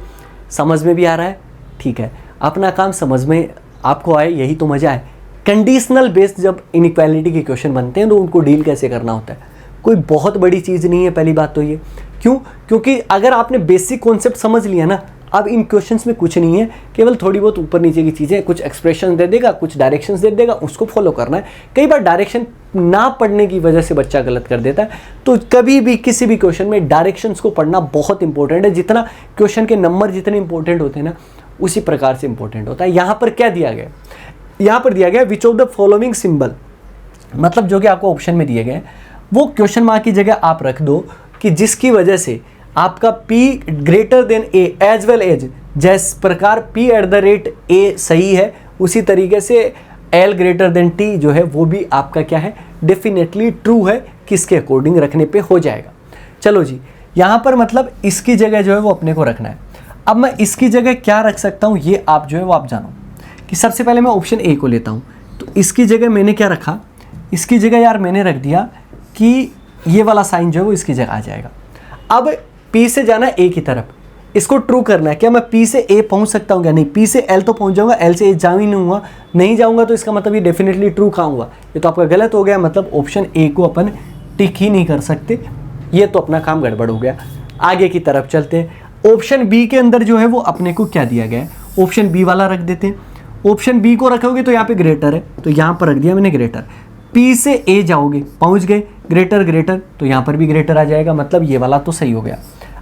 समझ में भी आ रहा है, ठीक है, अपना काम समझ में आपको आए, यही तो मजा है। कंडीशनल बेस्ड जब इनइक्वालिटी के क्वेश्चन बनते हैं तो उनको डील कैसे करना होता है, कोई बहुत बड़ी चीज़ नहीं है, पहली बात तो ये, क्यों, क्योंकि अगर आपने बेसिक कॉन्सेप्ट समझ लिया ना, अब इन क्वेश्चंस में कुछ नहीं है, केवल थोड़ी बहुत ऊपर नीचे की चीज़ें, कुछ एक्सप्रेशन दे देगा, कुछ डायरेक्शंस दे देगा, उसको फॉलो करना है। कई बार डायरेक्शन ना पढ़ने की वजह से बच्चा गलत कर देता है, तो कभी भी किसी भी क्वेश्चन में डायरेक्शंस को पढ़ना बहुत इंपॉर्टेंट है। जितना क्वेश्चन के नंबर जितने इंपॉर्टेंट होते हैं ना, उसी प्रकार से इंपॉर्टेंट होता है। यहाँ पर क्या दिया गया, यहाँ पर दिया गया which of the following symbol, मतलब जो कि आपको ऑप्शन में दिए गए वो क्वेश्चन मार्क की जगह आप रख दो कि जिसकी वजह से आपका P greater than A as well as, जिस प्रकार P at the rate A सही है उसी तरीके से L ग्रेटर देन T जो है वो भी आपका क्या है, डेफिनेटली ट्रू है, किसके अकॉर्डिंग रखने पे हो जाएगा। चलो जी, यहाँ पर मतलब इसकी जगह जो है वो अपने को रखना है। अब मैं इसकी जगह क्या रख सकता हूँ ये आप जो है वो आप जानो, कि सबसे पहले मैं ऑप्शन ए को लेता हूँ, तो इसकी जगह मैंने क्या रखा, इसकी जगह यार मैंने रख दिया कि ये वाला साइन जो है वो इसकी जगह आ जाएगा। अब P से जाना A की तरफ, इसको ट्रू करना है, क्या मैं P से A पहुंच सकता हूँ क्या, नहीं, P से L तो पहुंच जाऊंगा, L से A जा ही नहीं जाऊंगा, तो इसका मतलब ये डेफिनेटली ट्रू कहाँ हुआ, ये तो आपका गलत हो गया, मतलब ऑप्शन A को अपन टिक ही नहीं कर सकते, ये तो अपना काम गड़बड़ हो गया। आगे की तरफ चलते हैं, ऑप्शन बी के अंदर जो है वो अपने को क्या दिया गया है, ऑप्शन बी वाला रख देते हैं। ऑप्शन बी को रखोगे तो यहाँ पे ग्रेटर है, तो यहाँ पर रख दिया मैंने ग्रेटर। पी से ए जाओगे, पहुँच गए, ग्रेटर तो यहाँ पर भी ग्रेटर आ जाएगा, मतलब ये वाला तो सही हो गया।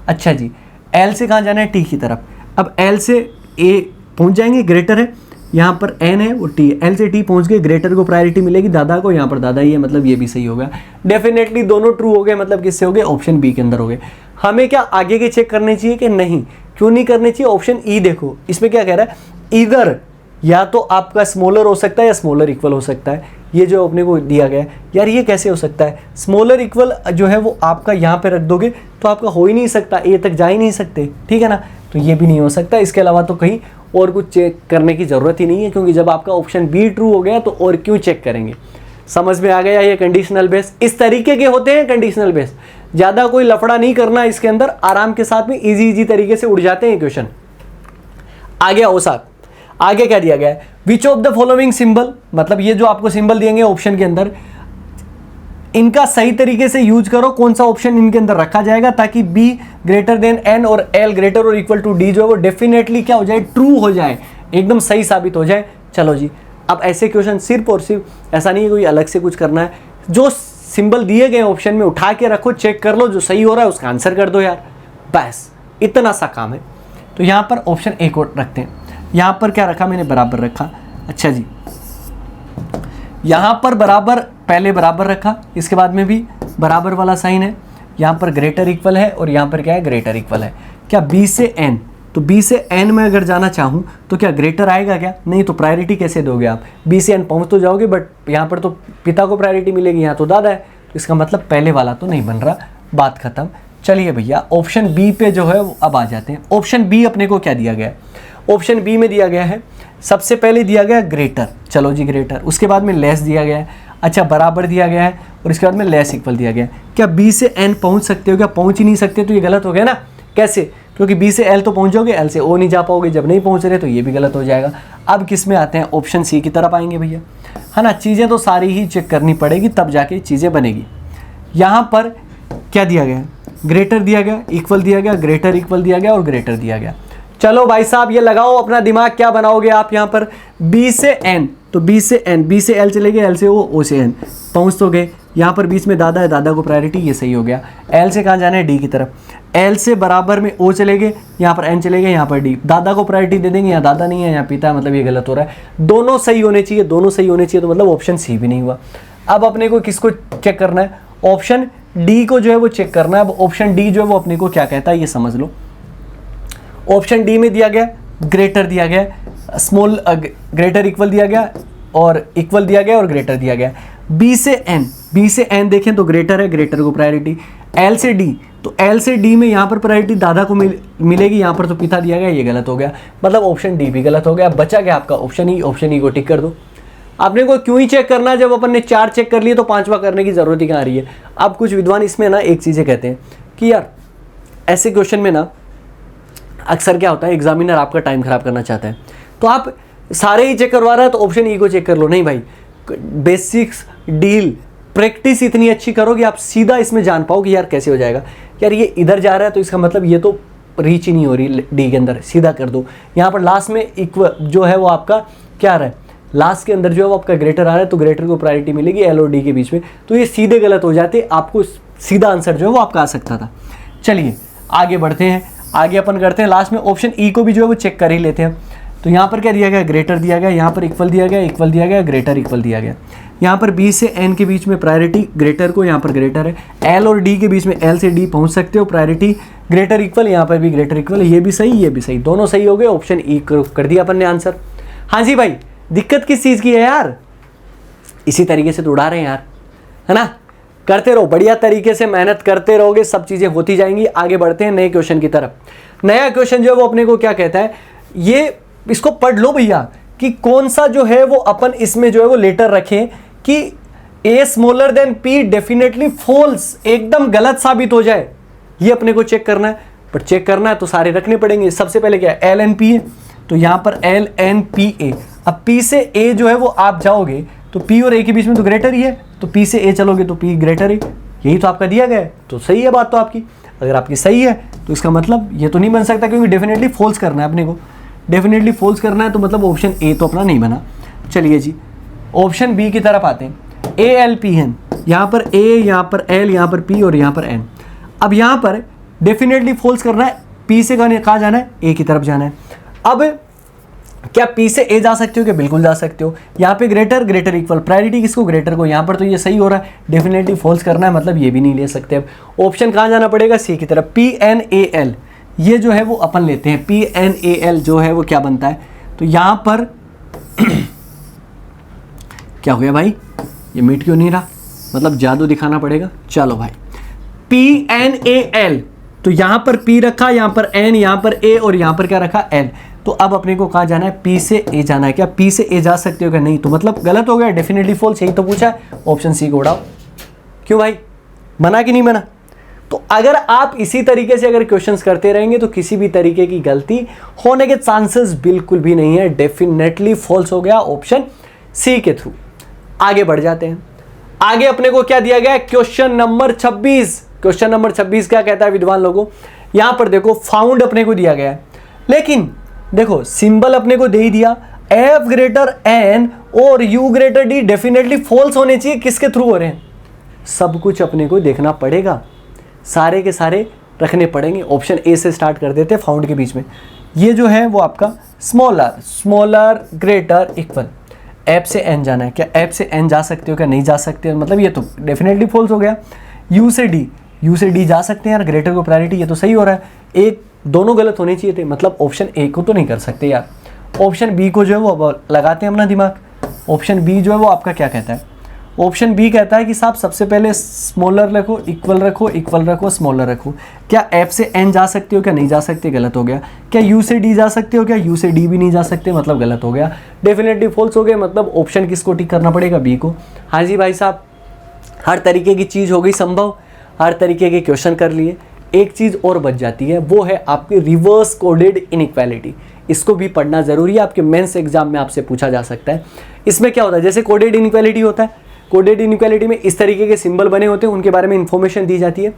अच्छा जी, एल से कहाँ जाना है, टी की तरफ। अब एल से ए पहुँच जाएंगे, ग्रेटर है, यहाँ पर एन है वो टी, एल से टी पहुँच गए, ग्रेटर को प्रायोरिटी मिलेगी दादा को, यहाँ पर दादा ही है, मतलब ये भी सही हो गया। डेफिनेटली दोनों ट्रू हो गए, मतलब किससे हो गए, ऑप्शन बी के अंदर हो गए। हमें क्या आगे के चेक करने चाहिए कि नहीं, क्यों नहीं करने चाहिए, ऑप्शन ई देखो, इसमें क्या कह रहा है, इधर या तो आपका स्मॉलर हो सकता है या स्मॉलर इक्वल हो सकता है, ये जो अपने को दिया गया है। यार ये कैसे हो सकता है, स्मॉलर इक्वल जो है वो आपका यहाँ पे रख दोगे तो आपका हो ही नहीं सकता, ए तक जा ही नहीं सकते, ठीक है ना, तो ये भी नहीं हो सकता। इसके अलावा तो कहीं और कुछ चेक करने की ज़रूरत ही नहीं है, क्योंकि जब आपका ऑप्शन बी ट्रू हो गया तो और क्यों चेक करेंगे। समझ में आ गया, ये कंडीशनल बेस इस तरीके के होते हैं, कंडीशनल बेस ज़्यादा कोई लफड़ा नहीं करना इसके अंदर, आराम के साथ में इजी तरीके से उड़ जाते हैं क्वेश्चन। आगे आओ साथ, आगे क्या दिया गया है, which of the following symbol, मतलब ये जो आपको सिंबल दिएंगे ऑप्शन के अंदर, इनका सही तरीके से यूज करो, कौन सा ऑप्शन इनके अंदर रखा जाएगा ताकि बी ग्रेटर देन एन और एल ग्रेटर और इक्वल टू डी जो है वो डेफिनेटली क्या हो जाए, ट्रू हो जाए, एकदम सही साबित हो जाए। चलो जी, अब ऐसे क्वेश्चन सिर्फ और सिर्फ ऐसा नहीं है कोई अलग से कुछ करना है, जो सिंबल दिए गए ऑप्शन में उठा के रखो, चेक कर लो, जो सही हो रहा है उसका आंसर कर दो यार, बस इतना सा काम है। तो यहाँ पर ऑप्शन ए को रखते हैं, यहाँ पर क्या रखा मैंने, बराबर रखा। अच्छा जी, यहाँ पर बराबर, पहले बराबर रखा, इसके बाद में भी बराबर वाला साइन है, यहाँ पर ग्रेटर इक्वल है और यहाँ पर क्या है, ग्रेटर इक्वल है। क्या b से n, तो b से n में अगर जाना चाहूँ तो क्या ग्रेटर आएगा क्या, नहीं, तो प्रायोरिटी कैसे दोगे आप, b से n पहुँच तो जाओगे बट यहाँ पर तो पिता को प्रायोरिटी मिलेगी, यहाँ तो दादा है, तो इसका मतलब पहले वाला तो नहीं बन रहा, बात खत्म। चलिए भैया ऑप्शन बी पे जो है वो अब आ जाते हैं। ऑप्शन बी अपने को क्या दिया गया है, ऑप्शन बी में दिया गया है सबसे पहले दिया गया ग्रेटर, चलो जी ग्रेटर, उसके बाद में लेस दिया गया है, अच्छा बराबर दिया गया है और इसके बाद में लेस इक्वल दिया गया है। क्या बी से एन पहुंच सकते हो, क्या पहुंच ही नहीं सकते, तो ये गलत हो गया ना। कैसे, क्योंकि बी से एल तो पहुंचोगे, एल से ओ नहीं जा पाओगे, जब नहीं पहुंच रहे तो ये भी गलत हो जाएगा। अब किस में आते हैं, ऑप्शन सी की तरफ आएंगे भैया, है ना। चीज़ें तो सारी ही चेक करनी पड़ेगी तब जाके चीज़ें बनेगी। यहाँ पर क्या दिया गया, ग्रेटर दिया गया, इक्वल दिया गया, ग्रेटर इक्वल दिया गया और ग्रेटर दिया गया। चलो भाई साहब ये लगाओ अपना दिमाग, क्या बनाओगे आप यहाँ पर, b से n, तो b से n, b से l चले गए, l से o, o से n, पहुँच तो गए। यहाँ पर बीच में दादा है, दादा को प्रायोरिटी, ये सही हो गया। l से कहाँ जाना है, d की तरफ, l से बराबर में o चले गए, यहाँ पर n चले गए, यहाँ पर d, दादा को प्रायोरिटी दे देंगे, यहाँ दादा नहीं है, यहाँ पिता है, मतलब ये गलत हो रहा है। दोनों सही होने चाहिए, दोनों सही होने चाहिए, तो मतलब ऑप्शन सी भी नहीं हुआ। अब अपने को किसको चेक करना है, ऑप्शन डी को जो है वो चेक करना है। अब ऑप्शन डी जो है वो अपने को क्या कहता है ये समझ लो। ऑप्शन डी में दिया गया ग्रेटर दिया गया, स्मॉल ग्रेटर इक्वल दिया गया और इक्वल दिया गया और ग्रेटर दिया गया। बी से एन देखें तो ग्रेटर है, ग्रेटर को प्रायोरिटी। एल से डी, तो एल से डी में यहाँ पर प्रायोरिटी दादा को मिलेगी, यहाँ पर तो पिता दिया गया, ये गलत हो गया, मतलब ऑप्शन डी भी गलत हो गया। बचा गया आपका ऑप्शन ई, ऑप्शन ई को टिक कर दो। आपने को क्यों ही चेक करना है, जब अपन ने 4 चेक कर लिए तो 5वां करने की जरूरत ही कहाँ आ रही है। अब कुछ विद्वान इसमें ना एक चीज़ें कहते हैं कि यार ऐसे क्वेश्चन में ना अक्सर क्या होता है, एग्जामिनर आपका टाइम खराब करना चाहता है, तो आप सारे ही चेक करवा रहा है तो ऑप्शन ई को चेक कर लो। नहीं भाई, बेसिक्स डील प्रैक्टिस इतनी अच्छी करो कि आप सीधा इसमें जान पाओ कि यार कैसे हो जाएगा। यार ये इधर जा रहा है तो इसका मतलब ये तो रीच ही नहीं हो रही डी के अंदर, सीधा कर दो। यहाँ पर लास्ट में इक्वल जो है वो आपका क्या आ रहा है, लास्ट के अंदर जो है वो आपका ग्रेटर आ रहा है, तो ग्रेटर को प्रायोरिटी मिलेगी एल और डी के बीच में, तो ये सीधे गलत हो जाते, आपको सीधा आंसर जो है वो आपका आ सकता था। चलिए आगे बढ़ते हैं, आगे अपन करते हैं लास्ट में ऑप्शन ई को भी जो है वो चेक कर ही लेते हैं। तो यहाँ पर क्या दिया गया, ग्रेटर दिया गया, यहाँ पर इक्वल दिया गया, इक्वल दिया गया, ग्रेटर इक्वल दिया गया। यहाँ पर बी से एन के बीच में प्रायोरिटी ग्रेटर को, यहाँ पर ग्रेटर है। एल और डी के बीच में एल से डी पहुँच सकते हो, प्रायोरिटी ग्रेटर इक्वल, यहाँ पर भी ग्रेटर इक्वल, ये भी सही ये भी सही, दोनों सही हो गए। ऑप्शन ई कर दिया अपन ने आंसर। हाँ जी भाई, दिक्कत किस चीज़ की है यार, इसी तरीके से तो उड़ा रहे हैं यार, है ना। करते रहो, बढ़िया तरीके से मेहनत करते रहोगे, सब चीज़ें होती जाएंगी। आगे बढ़ते हैं नए क्वेश्चन की तरफ। नया क्वेश्चन जो है वो अपने को क्या कहता है, ये इसको पढ़ लो भैया कि कौन सा जो है वो अपन इसमें जो है वो लेटर रखें कि A smaller than P definitely false, एकदम गलत साबित हो जाए, ये अपने को चेक करना है। पर चेक करना है तो सारे रखने पड़ेंगे। सबसे पहले क्या है, एल एन पी है, तो यहाँ पर एल एन पी ए। अब पी से ए जो है वो आप जाओगे तो पी और ए के बीच में तो ग्रेटर ही है, तो पी से ए चलोगे तो पी ग्रेटर है, यही तो आपका दिया गया है, तो सही है बात तो आपकी। अगर आपकी सही है तो इसका मतलब ये तो नहीं बन सकता, क्योंकि डेफिनेटली फॉल्स करना है अपने को, डेफिनेटली फॉल्स करना है, तो मतलब ऑप्शन ए तो अपना नहीं बना। चलिए जी ऑप्शन बी की तरफ आते हैं। ए एल पी एन, यहाँ पर ए, यहाँ पर एल, यहाँ पर पी और यहाँ पर एन। अब यहाँ पर डेफिनेटली फॉल्स करना है, पी से कहाँ जाना है, ए की तरफ जाना है। अब क्या पी से ए जा सकते हो, क्या बिल्कुल जा सकते हो। यहाँ पे ग्रेटर ग्रेटर इक्वल, प्रायोरिटी किसको, ग्रेटर को। यहाँ पर तो ये सही हो रहा है, डेफिनेटली फॉल्स करना है, मतलब ये भी नहीं ले सकते। अब ऑप्शन कहाँ जाना पड़ेगा, सी की तरफ। पी एन ए एल, ये जो है वो अपन लेते हैं, पी एन ए एल जो है वो क्या बनता है, तो यहाँ पर क्या हो गया भाई, ये मिट क्यों नहीं रहा, मतलब जादू दिखाना पड़ेगा। चलो भाई पी एन ए एल, तो यहाँ पर पी रखा, यहाँ पर एन, यहाँ पर ए और यहाँ पर क्या रखा, एल। तो अब अपने को कहाँ जाना है, पी से ए जाना है। क्या पी से ए जा सकते हो क्या, नहीं, तो मतलब गलत हो गया, डेफिनेटली फॉल्स, यही तो पूछा है। ऑप्शन सी को उड़ाओ। क्यों भाई, मना कि नहीं मना। तो अगर आप इसी तरीके से अगर क्वेश्चंस करते रहेंगे तो किसी भी तरीके की गलती होने के चांसेस बिल्कुल भी नहीं है, डेफिनेटली फॉल्स हो गया ऑप्शन सी के थ्रू। आगे बढ़ जाते हैं। आगे अपने को क्या दिया गया है, क्वेश्चन नंबर 26। क्वेश्चन नंबर 26 क्या कहता है विद्वान लोगों, यहां पर देखो फाउंड अपने को दिया गया है, लेकिन देखो सिंबल अपने को दे ही दिया, एफ ग्रेटर एन और U greater D definitely false होने चाहिए, किसके थ्रू हो रहे हैं, सब कुछ अपने को देखना पड़ेगा, सारे के सारे रखने पड़ेंगे। ऑप्शन ए से स्टार्ट कर देते हैं फाउंड के बीच में। ये जो है वो आपका स्मॉलर ग्रेटर इक्वल, एप से एन जाना है, क्या एप से एन जा सकते हो क्या नहीं जा सकते हो, मतलब ये तो डेफिनेटली फॉल्स हो गया। यू से डी जा सकते हैं यार, ग्रेटर को प्रायोरिटी, ये तो सही हो रहा है। एक दोनों गलत होने चाहिए थे, मतलब ऑप्शन ए को तो नहीं कर सकते यार। ऑप्शन बी को जो है वो लगाते हैं अपना दिमाग। ऑप्शन बी जो है वो आपका क्या कहता है, ऑप्शन बी कहता है कि साहब सबसे पहले स्मॉलर रखो, इक्वल रखो, स्मॉलर रखो। क्या एफ से एन जा सकते हो क्या नहीं जा सकते, गलत हो गया। क्या यू से डी जा सकते हो क्या, यू से डी भी नहीं जा सकते, मतलब गलत हो गया। डेफिनेटली फॉल्स हो गया, मतलब ऑप्शन किसको टिक करना पड़ेगा, बी को। हाँ जी भाई साहब, हर तरीके की चीज़ हो गई संभव, हर तरीके के क्वेश्चन कर लिए। एक चीज़ और बच जाती है, वो है आपकी रिवर्स कोडेड इनइक्वालिटी। इसको भी पढ़ना ज़रूरी है, आपके मेंस एग्जाम में आपसे पूछा जा सकता है। इसमें क्या होता है, जैसे कोडेड इनइक्वालिटी होता है, कोडेड इनइक्वालिटी में इस तरीके के सिंबल बने होते हैं, उनके बारे में इंफॉर्मेशन दी जाती है।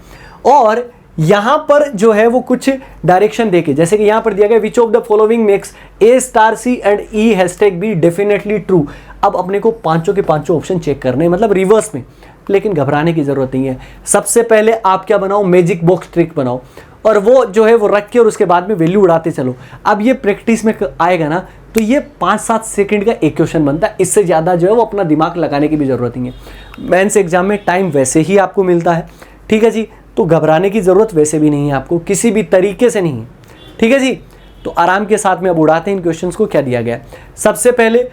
और यहाँ पर जो है वो कुछ डायरेक्शन देके, जैसे कि यहाँ पर दिया गया which of the following makes A star C and E hashtag B definitely true. अब अपने को पांचों के पांचों ऑप्शन चेक करने हैं, मतलब रिवर्स में। लेकिन घबराने की जरूरत नहीं है। सबसे पहले आप क्या बनाओ, मैजिक बॉक्स ट्रिक बनाओ, और वो जो है वो रख के और उसके बाद में वैल्यू उड़ाते चलो। अब ये प्रैक्टिस में आएगा ना, तो ये 5-7 सेकंड का एक क्वेश्चन बनता है। इससे ज़्यादा जो है वो अपना दिमाग लगाने की भी ज़रूरत नहीं है। मेंस एग्जाम में टाइम वैसे ही आपको मिलता है, ठीक है जी। तो घबराने की ज़रूरत वैसे भी नहीं है आपको, किसी भी तरीके से नहीं है, ठीक है जी। तो आराम के साथ में अब उड़ाते हैं इन क्वेश्चंस को। क्या दिया गया, सबसे पहले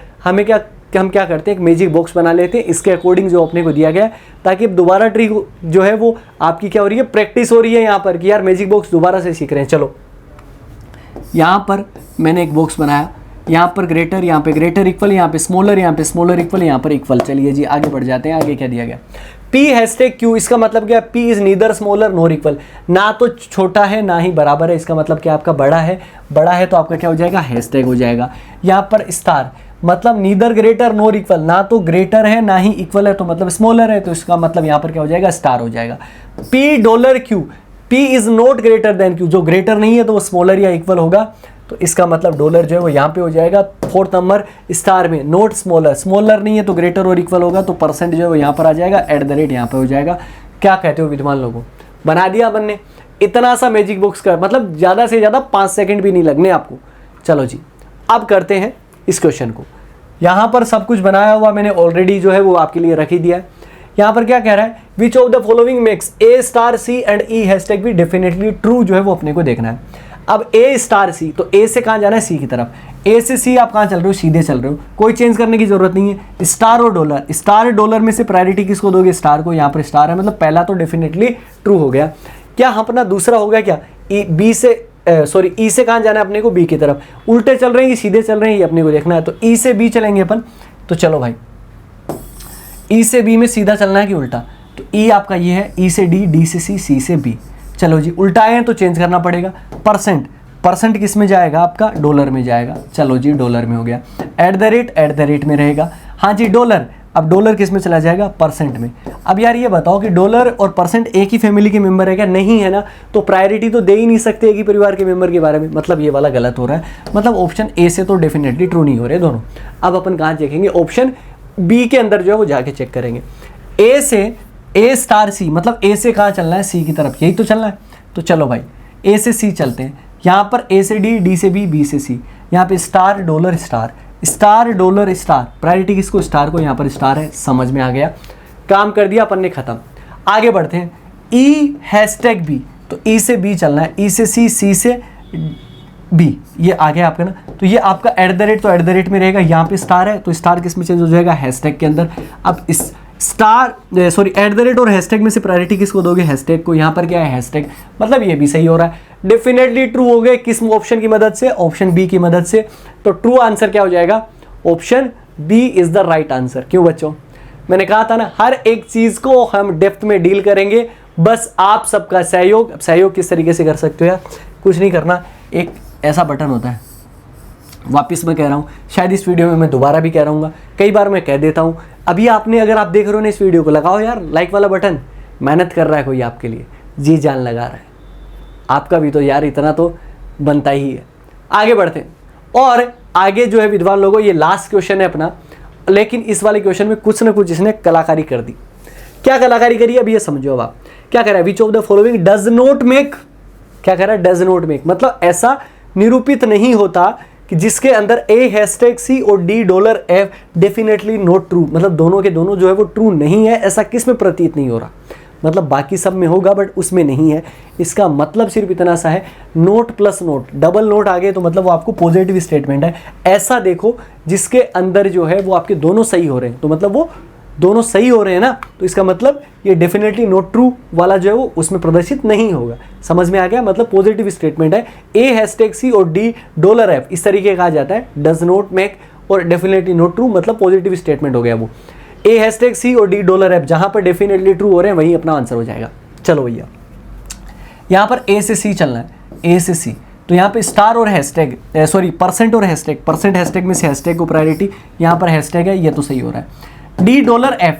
हम क्या करते हैं, एक मैजिक बॉक्स बना लेते हैं इसके अकॉर्डिंग जो अपने को दिया गया है, ताकि दोबारा ट्रिक जो है वो आपकी क्या हो रही है, प्रैक्टिस हो रही है यहाँ पर कि यार मैजिक बॉक्स दोबारा से सीख रहे हैं। चलो यहाँ पर मैंने एक बॉक्स बनाया, यहाँ पर ग्रेटर, यहाँ पे ग्रेटर इक्वल, यहाँ पे स्मॉलर, यहाँ पे स्मॉलर इक्वल, यहाँ पर इक्वल। चलिए जी आगे बढ़ जाते हैं। आगे क्या दिया गया, P हैशटैग Q, इसका मतलब क्या, P is neither smaller nor equal, ना तो छोटा है ना ही बराबर है। इसका मतलब क्या, आपका बड़ा है तो आपका क्या हो जाएगा, हैशटैग हो जाएगा। यहाँ पर स्टार, मतलब नीदर ग्रेटर नॉर इक्वल, ना तो ग्रेटर है ना ही इक्वल है, तो मतलब स्मॉलर है, तो इसका मतलब यहाँ पर क्या हो जाएगा, स्टार हो जाएगा। $Q, P is not greater than Q, जो ग्रेटर नहीं है तो वो स्मॉलर या इक्वल होगा, तो इसका मतलब डॉलर जो है वो यहाँ पे हो जाएगा 4th नंबर स्टार में, नोट स्मॉलर नहीं है तो ग्रेटर और इक्वल होगा, तो परसेंट जो है वो यहाँ पर आ जाएगा, @ यहाँ पे हो जाएगा। क्या कहते हो विद्वान लोगों, बना दिया अपन ने इतना सा मैजिक बॉक्स का, मतलब ज़्यादा से ज़्यादा 5 सेकंड भी नहीं लगने आपको। चलो जी अब करते हैं इस क्वेश्चन को। यहाँ पर सब कुछ बनाया हुआ मैंने ऑलरेडी जो है वो आपके लिए रख ही दिया है। यहाँ पर क्या कह रहा है, which of the following makes A star C and E hashtag B definitely true, जो है वो अपने को देखना है। अब ए स्टार सी, तो ए से कहाँ जाना है, सी की तरफ। ए से सी आप कहाँ चल रहे हो, सीधे चल रहे हो, कोई चेंज करने की जरूरत नहीं है। स्टार और डॉलर, स्टार डॉलर में से प्रायोरिटी किसको दोगे, स्टार को। यहाँ पर स्टार है, मतलब पहला तो डेफिनेटली ट्रू हो गया। क्या अपना दूसरा होगा क्या, ई से कहाँ जाना है अपने को, बी की तरफ। उल्टे चल रहे हैं कि सीधे चल रहे हैं, ये अपने को देखना है। तो ई से बी चलेंगे अपन, तो चलो भाई ई से बी में सीधा चलना है कि उल्टा, तो ई आपका ये है, ई से डी, डी से सी, सी से बी। चलो जी उल्टा आए हैं तो चेंज करना पड़ेगा। परसेंट किस में जाएगा, आपका डॉलर में जाएगा। चलो जी डॉलर में हो गया। @ में रहेगा, हाँ जी डॉलर। अब डॉलर किस में चला जाएगा, परसेंट में। अब यार ये बताओ कि डॉलर और परसेंट एक ही फैमिली के मेंबर है क्या, नहीं है ना, तो प्रायोरिटी तो दे ही नहीं सकते एक ही परिवार के मेंबर के बारे में, मतलब ये वाला गलत हो रहा है। मतलब ऑप्शन ए से तो डेफिनेटली ट्रू नहीं हो रहे दोनों। अब अपन कहाँ चेकेंगे, ऑप्शन बी के अंदर जो है वो जाके चेक करेंगे। ए से ए स्टार सी, मतलब ए से कहाँ चलना है, सी की तरफ, यही तो चलना है। तो चलो भाई ए से सी चलते हैं। यहाँ पर ए से डी, डी से बी, बी से सी। यहाँ पे star dollar star, star dollar star, priority किसको, स्टार को। यहाँ पर स्टार है, समझ में आ गया, काम कर दिया अपन ने, खत्म। आगे बढ़ते हैं। ई हैशटैग बी, तो ई से बी चलना है, ई से सी, सी से बी, ये आ गया आपका ना। तो ये आपका @ तो @ में रहेगा, यहाँ पे स्टार है तो स्टार किस में चेंज हो जाएगा, हैशटैग के अंदर। अब इस @ और हैशटैग में से प्रायोरिटी किसको दोगे, हैशटैग को। यहाँ पर क्या है, हैशटैग, मतलब ये भी सही हो रहा है। डेफिनेटली ट्रू हो गए, किस ऑप्शन की मदद से, ऑप्शन बी की मदद से। तो ट्रू आंसर क्या हो जाएगा, option B is the right answer. क्यों बच्चों, मैंने कहा था ना हर एक चीज को हम डेप्थ में डील करेंगे, बस आप सबका सहयोग किस तरीके से कर सकते हो यार, कुछ नहीं करना। एक ऐसा बटन होता है, वापस मैं कह रहा हूँ, शायद इस वीडियो में मैं दोबारा भी कह रहा हूँ, कई बार मैं कह देता हूँ। अभी आपने, अगर आप देख रहे हो ना इस वीडियो को, लगाओ यार लाइक वाला बटन। मेहनत कर रहा है कोई आपके लिए, जी जान लगा रहा है, आपका भी तो यार इतना तो बनता ही है। आगे बढ़ते हैं, और आगे जो है विद्वान लोगों, ये लास्ट क्वेश्चन है अपना, लेकिन इस वाले क्वेश्चन में कुछ ना कुछ इसने कलाकारी कर दी। क्या कलाकारी करी, अब ये समझो। अब आप क्या कह रहा है, which of the following does not make, क्या कह रहा है, डज नॉट मेक, मतलब ऐसा निरूपित नहीं होता कि जिसके अंदर A#C और D$F डेफिनेटली नॉट ट्रू, मतलब दोनों के दोनों जो है वो ट्रू नहीं है, ऐसा किस में प्रतीत नहीं हो रहा, मतलब बाकी सब में होगा बट उसमें नहीं है। इसका मतलब सिर्फ इतना सा है, note plus note, double note आ गए तो मतलब वो आपको पॉजिटिव स्टेटमेंट है। ऐसा देखो जिसके अंदर जो है वो आपके दोनों सही हो रहे हैं, तो मतलब वो दोनों सही हो रहे हैं ना, तो इसका मतलब ये डेफिनेटली नॉट ट्रू वाला जो है वो उसमें प्रदर्शित नहीं होगा। समझ में आ गया, मतलब पॉजिटिव स्टेटमेंट है। A#C और D$F इस तरीके का आ जाता है, डज नॉट मेक और डेफिनेटली नॉट ट्रू, मतलब पॉजिटिव स्टेटमेंट हो गया वो। A#C और D$F जहां पर डेफिनेटली ट्रू हो रहे हैं वही अपना आंसर हो जाएगा। चलो भैया, यहाँ पर A से C चलना है, A से C, तो यहाँ पे स्टार और हैशटैग, सॉरी परसेंट और हैशटैग, परसेंट हैशटैग में से हैशटैग को प्रायोरिटी, यहाँ पर हैशटैग है, ये तो सही हो रहा है। D$F,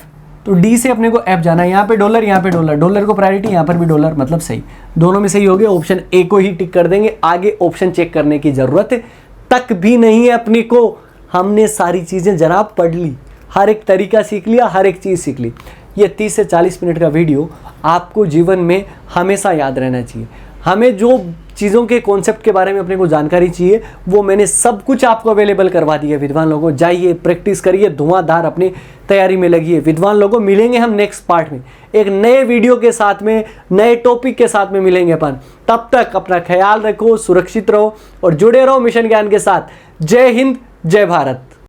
तो D से अपने को F जाना है, यहाँ पे डॉलर, यहाँ पे डॉलर, डॉलर को प्रायोरिटी, यहाँ पर भी डॉलर, मतलब सही, दोनों में सही हो गया। ऑप्शन ए को ही टिक कर देंगे, आगे ऑप्शन चेक करने की जरूरत तक भी नहीं है अपने को। हमने सारी चीज़ें जनाब पढ़ ली, हर एक तरीका सीख लिया, हर एक चीज़ सीख ली। ये 30 से 40 मिनट का वीडियो आपको जीवन में हमेशा याद रहना चाहिए। हमें जो चीज़ों के कॉन्सेप्ट के बारे में अपने को जानकारी चाहिए वो मैंने सब कुछ आपको अवेलेबल करवा दिया। विद्वान लोगों, जाइए प्रैक्टिस करिए, धुआंधार अपनी तैयारी में लगिए। विद्वान लोगों, मिलेंगे हम नेक्स्ट पार्ट में एक नए वीडियो के साथ में, नए टॉपिक के साथ में मिलेंगे अपन। तब तक अपना ख्याल रखो, सुरक्षित रहो और जुड़े रहो मिशन ज्ञान के साथ। जय हिंद, जय भारत।